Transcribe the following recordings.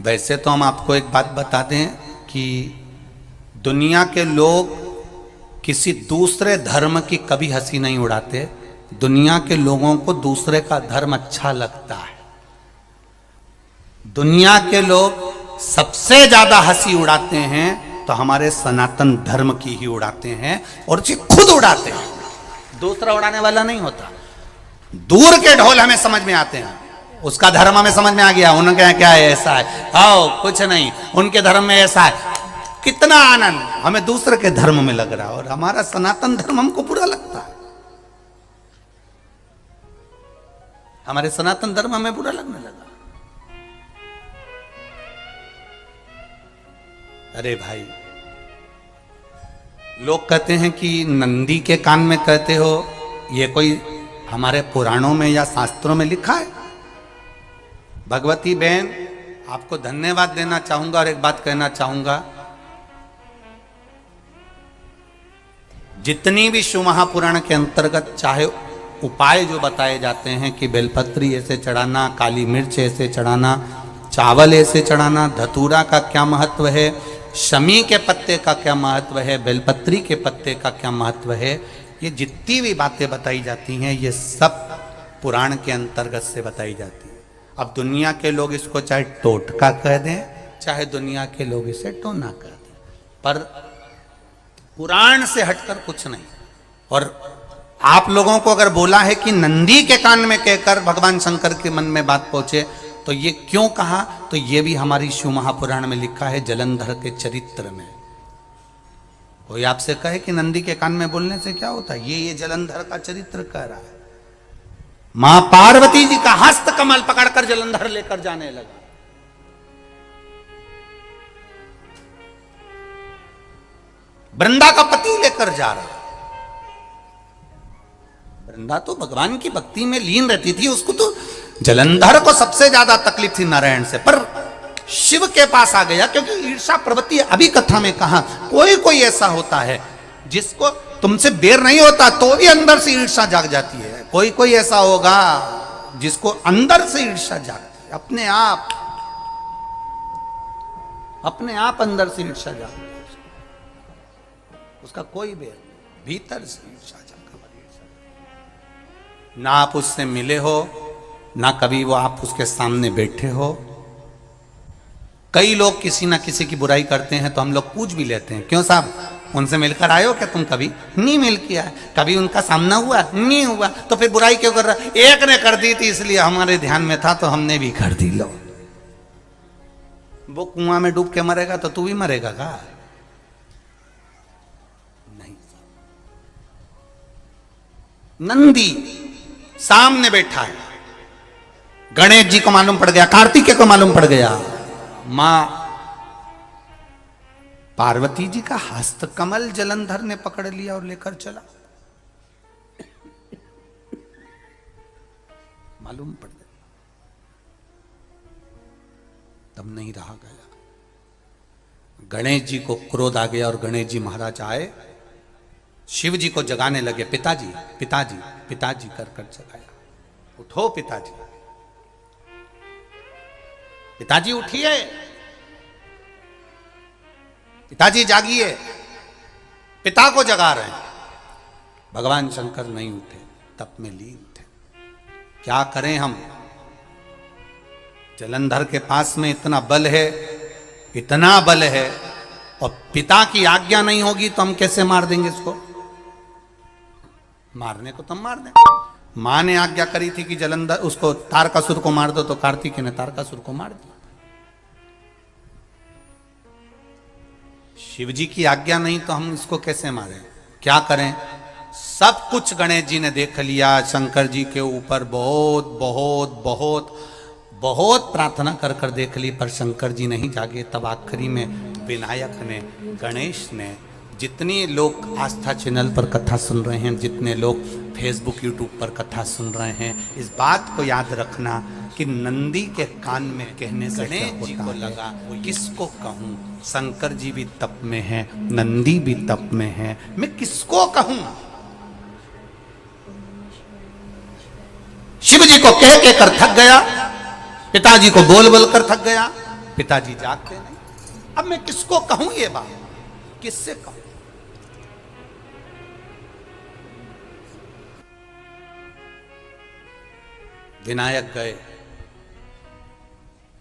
वैसे तो हम आपको एक बात बता दें कि दुनिया के लोग किसी दूसरे धर्म की कभी हंसी नहीं उड़ाते। दुनिया के लोगों को दूसरे का धर्म अच्छा लगता है। दुनिया के लोग सबसे ज्यादा हंसी उड़ाते हैं तो हमारे सनातन धर्म की ही उड़ाते हैं, और जी खुद उड़ाते हैं, दूसरा उड़ाने वाला नहीं होता। दूर के ढोल हमें समझ में आते हैं, उसका धर्म हमें समझ में आ गया, उनके क्या है, ऐसा है, आओ कुछ नहीं, उनके धर्म में ऐसा है, कितना आनंद हमें दूसरे के धर्म में लग रहा है, और हमारा सनातन धर्म हमको बुरा लगता है। हमारे सनातन धर्म हमें बुरा लगने लगा। अरे भाई, लोग कहते हैं कि नंदी के कान में कहते हो, ये कोई हमारे पुराणों में या शास्त्रों में लिखा है? भगवती बहन, आपको धन्यवाद देना चाहूंगा और एक बात कहना चाहूंगा, जितनी भी शिव महापुराण के अंतर्गत चाहे उपाय जो बताए जाते हैं कि बेलपत्री ऐसे चढ़ाना, काली मिर्च ऐसे चढ़ाना, चावल ऐसे चढ़ाना, धतूरा का क्या महत्व है, शमी के पत्ते का क्या महत्व है, बेलपत्री के पत्ते का क्या महत्व है, ये जितनी भी बातें बताई जाती हैं ये सब पुराण के अंतर्गत से बताई जाती है। अब दुनिया के लोग इसको चाहे टोटका कह दें, चाहे दुनिया के लोग इसे टोना कह दें, पर पुराण से हटकर कुछ नहीं। और आप लोगों को अगर बोला है कि नंदी के कान में कहकर भगवान शंकर के मन में बात पहुंचे, तो ये क्यों कहा, तो ये भी हमारी शिव महापुराण में लिखा है, जलंधर के चरित्र में। कोई आपसे कहे कि नंदी के कान में बोलने से क्या होता है, ये जलंधर का चरित्र कह रहा है। मां पार्वती जी का हस्त कमल पकड़कर जलंधर लेकर जाने लगा। वृंदा का पति लेकर जा रहा। वृंदा तो भगवान की भक्ति में लीन रहती थी, उसको तो जलंधर को सबसे ज्यादा तकलीफ थी नारायण से, पर शिव के पास आ गया, क्योंकि ईर्षा प्रवृत्ति, अभी कथा में कहा, कोई कोई ऐसा होता है जिसको तुमसे बेर नहीं होता तो भी अंदर से ईर्षा जाग जाती है। कोई कोई ऐसा होगा जिसको अंदर से ईर्षा जागती है, अपने आप अंदर से ईर्षा जागती है, उसका कोई बेर नहीं, भीतर से ईर्षा जागा। ना आप उससे मिले हो, ना कभी वो आप उसके सामने बैठे हो। कई लोग किसी ना किसी की बुराई करते हैं तो हम लोग पूछ भी लेते हैं, क्यों साहब उनसे मिलकर आए हो क्या तुम? कभी नहीं मिल किया है, कभी उनका सामना हुआ नहीं हुआ, तो फिर बुराई क्यों कर रहा? एक ने कर दी थी इसलिए हमारे ध्यान में था तो हमने भी कर दी। लो, वो कुआं में डूब के मरेगा तो तू भी मरेगा का? नहीं। नंदी सामने बैठा है, गणेश जी को मालूम पड़ गया, कार्तिकेय को मालूम पड़ गया, मां पार्वती जी का हस्त कमल जलंधर ने पकड़ लिया और लेकर चला। मालूम पड़ गया, तब नहीं रहा गया। गणेश जी को क्रोध आ गया और गणेश जी महाराज आए, शिव जी को जगाने लगे, पिताजी पिताजी पिताजी कर कर जगाया, उठो पिताजी, पिताजी उठिए, पिताजी जागिए, पिता को जगा रहे हैं। भगवान शंकर नहीं उठे, तप में लीन थे। क्या करें हम? जलंधर के पास में इतना बल है, इतना बल है, और पिता की आज्ञा नहीं होगी तो हम कैसे मार देंगे इसको? मारने को तो हम मार दें। मां ने आज्ञा करी थी कि जलंधर उसको तारकासुर को मार दो, तो कार्तिकेय ने तारकासुर को मार दिया। शिव जी की आज्ञा नहीं तो हम इसको कैसे मारें? क्या करें? सब कुछ गणेश जी ने देख लिया, शंकर जी के ऊपर बहुत बहुत बहुत बहुत प्रार्थना कर कर देख ली, पर शंकर जी नहीं जागे। तब आखिरी में विनायक ने, गणेश ने, जितने लोग आस्था चैनल पर कथा सुन रहे हैं, जितने लोग फेसबुक यूट्यूब पर कथा सुन रहे हैं, इस बात को याद रखना कि नंदी के कान में कहने से गणेश जी को लगा, किसको कहूं? शंकर जी भी तप में है, नंदी भी तप में है, मैं किसको कहूं? शिव जी को कह के कर थक गया, पिताजी को बोल बोल कर थक गया, पिताजी जागते नहीं। अब मैं किसको कहूं ये बात, किससे कहूं? विनायक गए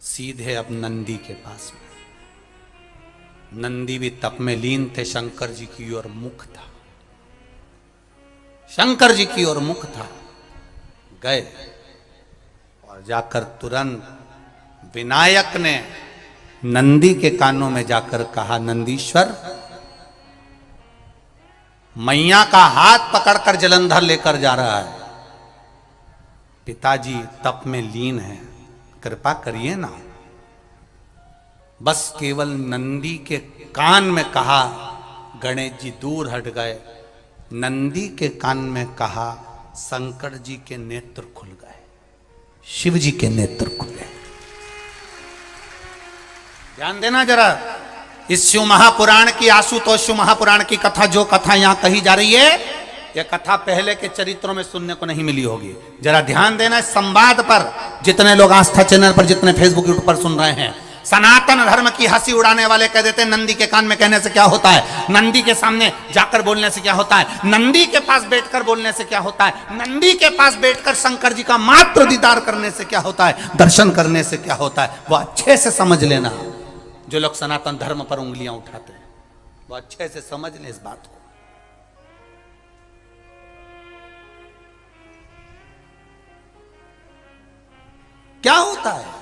सीधे अब नंदी के पास में। नंदी भी तप में लीन थे, शंकर जी की ओर मुख था, शंकर जी की ओर मुख था। गए और जाकर तुरंत विनायक ने नंदी के कानों में जाकर कहा, नंदीश्वर, मैया का हाथ पकड़कर जलंधर लेकर जा रहा है, पिताजी तप में लीन है, कृपा करिए ना। बस केवल नंदी के कान में कहा, गणेश जी दूर हट गए। नंदी के कान में कहा, शंकर जी के नेत्र खुल गए, शिव जी के नेत्र खुले। ध्यान देना जरा, इस शिव महापुराण की, आशुतोष शिव महापुराण की कथा, जो कथा यहां कही जा रही है, यह कथा पहले के चरित्रों में सुनने को नहीं मिली होगी। जरा ध्यान देना इस संवाद पर। जितने लोग आस्था चैनल पर, जितने फेसबुक यूट्यूब पर सुन रहे हैं, सनातन धर्म की हंसी उड़ाने वाले कह देते हैं नंदी के कान में कहने से क्या होता है, नंदी के सामने जाकर बोलने से क्या होता है, नंदी के पास बैठकर बोलने से क्या होता है, नंदी के पास बैठकर शंकर जी का मात्र दीदार करने से क्या होता है, दर्शन करने से क्या होता है। वो अच्छे से समझ लेना, जो लोग सनातन धर्म पर उंगलियां उठाते हैं, वो अच्छे से समझ लें इस बात को। क्या होता है,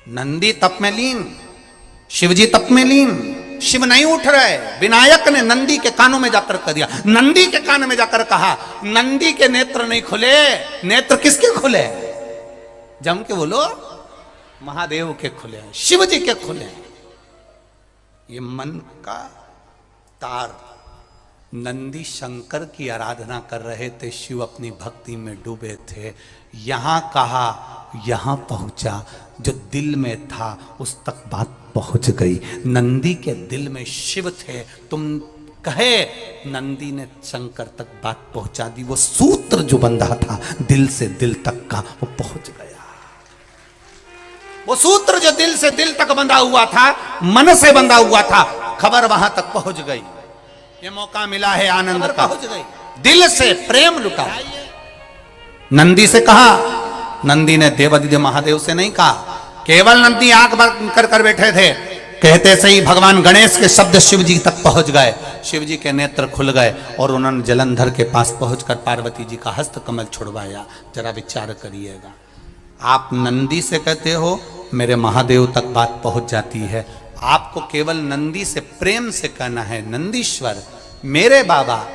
नंदी तप में लीन, शिवजी तप में लीन, शिव नहीं उठ रहे। विनायक ने नंदी के कानों में जाकर कह दिया, नंदी के कान में जाकर कहा, नंदी के नेत्र नहीं खुले। नेत्र किसके खुले? जम के बोलो, महादेव के खुले हैं, शिव जी के खुले हैं। ये मन का तार। नंदी शंकर की आराधना कर रहे थे, शिव अपनी भक्ति में डूबे थे। यहां कहा, यहां पहुंचा, जो दिल में था उस तक बात पहुंच गई। नंदी के दिल में शिव थे, तुम कहे, नंदी ने शंकर तक बात पहुंचा दी। वो सूत्र जो बंधा था दिल से दिल तक का, वो पहुंच गया। वो सूत्र जो दिल से दिल तक बंधा हुआ था, मन से बंधा हुआ था, खबर वहां तक पहुंच गई। ये मौका मिला है आनंद का, पहुंच गई, दिल से प्रेम लुटा। नंदी से कहा, नंदी ने देवादिदेव महादेव से नहीं कहा। केवल नंदी आंख बंद कर बैठे थे, कहते से ही भगवान गणेश के शब्द शिव जी तक पहुंच गए। शिव जी के नेत्र खुल गए और उन्होंने जलंधर के पास पहुंचकर पार्वती जी का हस्त कमल छुड़वाया। जरा विचार करिएगा, आप नंदी से कहते हो मेरे महादेव तक बात पहुंच जाती है। आपको केवल नंदी से प्रेम से कहना है, नंदीश्वर मेरे बाबा,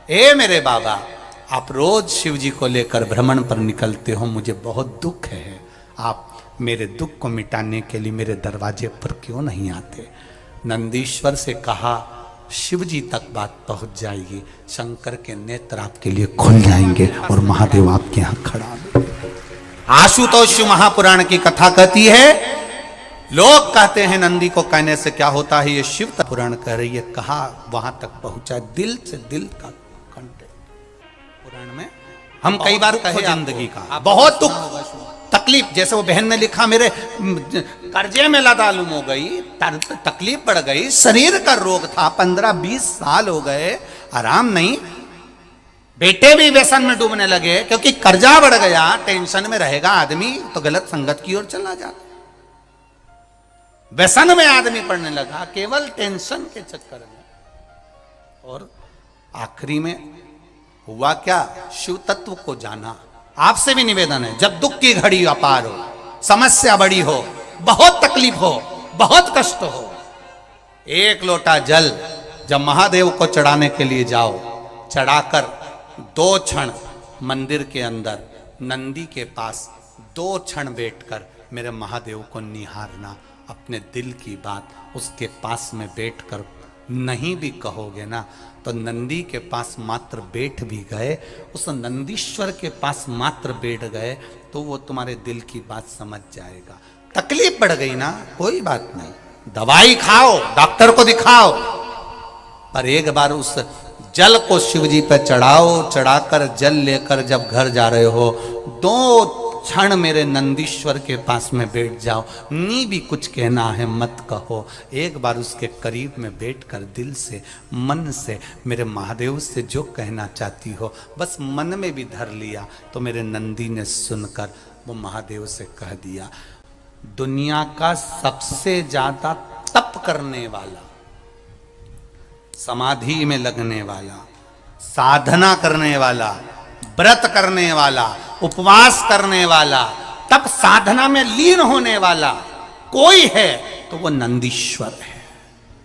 ए मेरे बाबा, आप रोज शिव जी को लेकर भ्रमण पर निकलते हो, मुझे बहुत दुख है, आप मेरे दुख को मिटाने के लिए मेरे दरवाजे पर क्यों नहीं आते? नंदीश्वर से कहा, शिव जी तक बात पहुंच जाएगी, शंकर के नेत्र आपके लिए खुल जाएंगे और महादेव आपके यहां खड़ा है। आशुतोष महापुराण की कथा कहती है, लोग कहते हैं नंदी को कहने से क्या होता है, ये शिव पुराण कह रही है, कहा वहां तक पहुंचा, दिल से दिल का कंटेंट। पुराण में हम कई बार कहे जिंदगी का बहुत दुख तकलीफ, जैसे वो बहन ने लिखा, मेरे कर्जे में लदालुम हो गई, तकलीफ बढ़ गई, शरीर का रोग था, 15-20 साल हो गए, आराम नहीं, बेटे भी व्यसन में डूबने लगे, क्योंकि कर्जा बढ़ गया। टेंशन में रहेगा आदमी तो गलत संगत की ओर चला जाता, व्यसन में आदमी पड़ने लगा केवल टेंशन के चक्कर में। और आखिरी में हुआ क्या, शिव तत्व को जाना। आपसे भी निवेदन है, जब दुख की घड़ी अपार हो, समस्या बड़ी हो, बहुत तकलीफ हो, बहुत कष्ट हो, एक लोटा जल जब महादेव को चढ़ाने के लिए जाओ, चढ़ाकर 2 क्षण मंदिर के अंदर नंदी के पास 2 क्षण बैठकर मेरे महादेव को निहारना। अपने दिल की बात उसके पास में बैठकर नहीं भी कहोगे ना, तो नंदी के पास मात्र बैठ भी गए, उस नंदीश्वर के पास मात्र बैठ गए, तो वो तुम्हारे दिल की बात समझ जाएगा। तकलीफ बढ़ गई ना, कोई बात नहीं, दवाई खाओ, डॉक्टर को दिखाओ, पर एक बार उस जल को शिव जी पे चढ़ाओ। चढ़ाकर जल लेकर जब घर जा रहे हो, 2 क्षण मेरे नंदीश्वर के पास में बैठ जाओ, नी भी कुछ कहना है मत कहो। एक बार उसके करीब में बैठकर दिल से मन से मेरे महादेव से जो कहना चाहती हो बस मन में भी धर लिया। तो मेरे नंदी ने सुनकर वो महादेव से कह दिया, दुनिया का सबसे ज्यादा तप करने वाला, समाधि में लगने वाला, साधना करने वाला, व्रत करने वाला, उपवास करने वाला, तप साधना में लीन होने वाला कोई है तो वो नंदीश्वर है।